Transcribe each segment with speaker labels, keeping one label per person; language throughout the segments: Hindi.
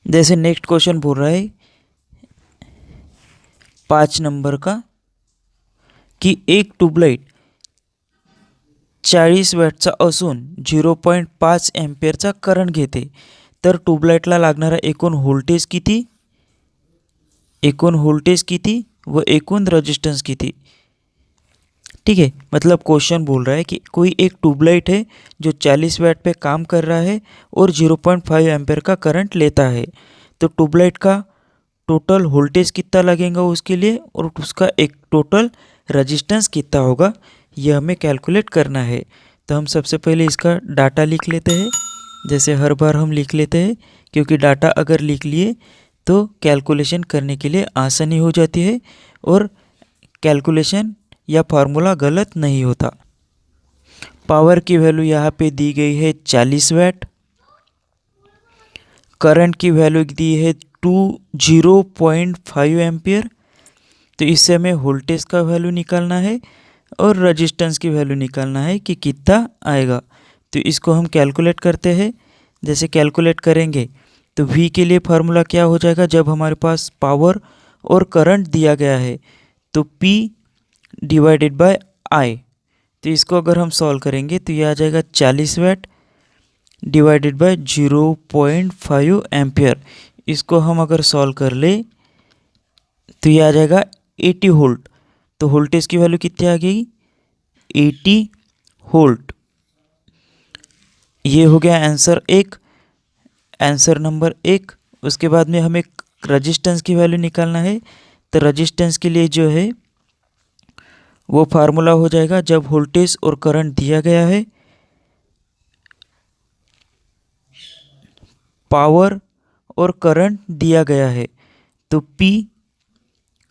Speaker 1: जैसे नेक्स्ट क्वेश्चन बोल रहा है 5 नंबर का की एक ट्यूबलाइट 40 वॅटचा असून 0.5 एम्पियरचा करंट घेते, तर ट्यूबलाइटला लागणारा एकूण व्होल्टेज किती व एकूण रेजिस्टेंस किती। ठीक है, मतलब क्वेश्चन बोल रहा है कि कोई एक ट्यूबलाइट है जो 40 वैट पे काम कर रहा है और 0.5 एम्पेयर का करंट लेता है, तो ट्यूबलाइट का टोटल वोल्टेज कितना लगेगा उसके लिए और उसका एक टोटल रेजिस्टेंस कितना होगा, यह हमें कैलकुलेट करना है। तो हम सबसे पहले इसका डाटा लिख लेते हैं, जैसे हर बार हम लिख लेते हैं, क्योंकि डाटा अगर लिख लिए तो कैलकुलेशन करने के लिए आसानी हो जाती है और कैलकुलेशन या फार्मूला गलत नहीं होता। पावर की वैल्यू यहाँ पे दी गई है 40 वैट, करंट की वैल्यू दी है 0.5 एम्पियर। तो इससे हमें वोल्टेज का वैल्यू निकालना है और रेजिस्टेंस की वैल्यू निकालना है कि कितना आएगा। तो इसको हम कैलकुलेट करते हैं। जैसे कैलकुलेट करेंगे तो V के लिए फार्मूला क्या हो जाएगा, जब हमारे पास पावर और करंट दिया गया है तो P डिवाइडेड बाय I। तो इसको अगर हम सॉल्व करेंगे तो ये आ जाएगा 40 वैट डिवाइडेड बाय 0.5 एम्पियर। इसको हम अगर सॉल्व कर ले तो ये आ जाएगा 80 वोल्ट। तो वोल्टेज की वैल्यू कितनी आ गई, 80 वोल्ट। ये हो गया आंसर नंबर 1। उसके बाद में हमें रेजिस्टेंस की वैल्यू निकालना है। तो रेजिस्टेंस के लिए जो है वो फार्मूला हो जाएगा, जब वोल्टेज और करंट दिया गया है, पावर और करंट दिया गया है, तो P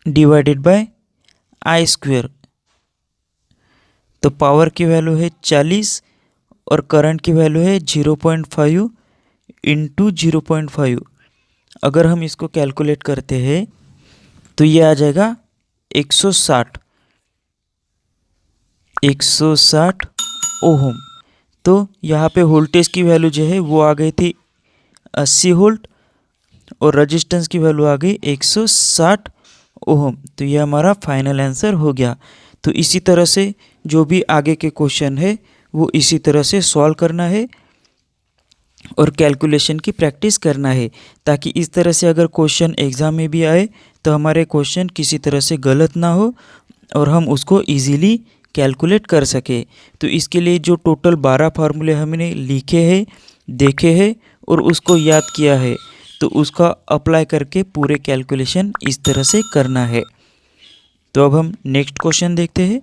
Speaker 1: divided by I square. तो पावर की वैल्यू है 40 और करंट की वैल्यू है 0.5 इंटू 0.5। अगर हम इसको कैलकुलेट करते हैं तो ये आ जाएगा 160 ओहम। तो यहाँ पे वोल्टेज की वैल्यू जो है वो आ गई थी 80 वोल्ट और रेजिस्टेंस की वैल्यू आ गई 160 ओहम। तो ये हमारा फाइनल आंसर हो गया। तो इसी तरह से जो भी आगे के क्वेश्चन है वो इसी तरह से सॉल्व करना है और कैलकुलेशन की प्रैक्टिस करना है, ताकि इस तरह से अगर क्वेश्चन एग्ज़ाम में भी आए तो हमारे क्वेश्चन किसी तरह से गलत ना हो और हम उसको इजीली कैलकुलेट कर सके। तो इसके लिए जो टोटल 12 फार्मूले हमने लिखे हैं, देखे हैं और उसको याद किया है, तो उसका अप्लाई करके पूरे कैलकुलेशन इस तरह से करना है। तो अब हम नेक्स्ट क्वेश्चन देखते हैं।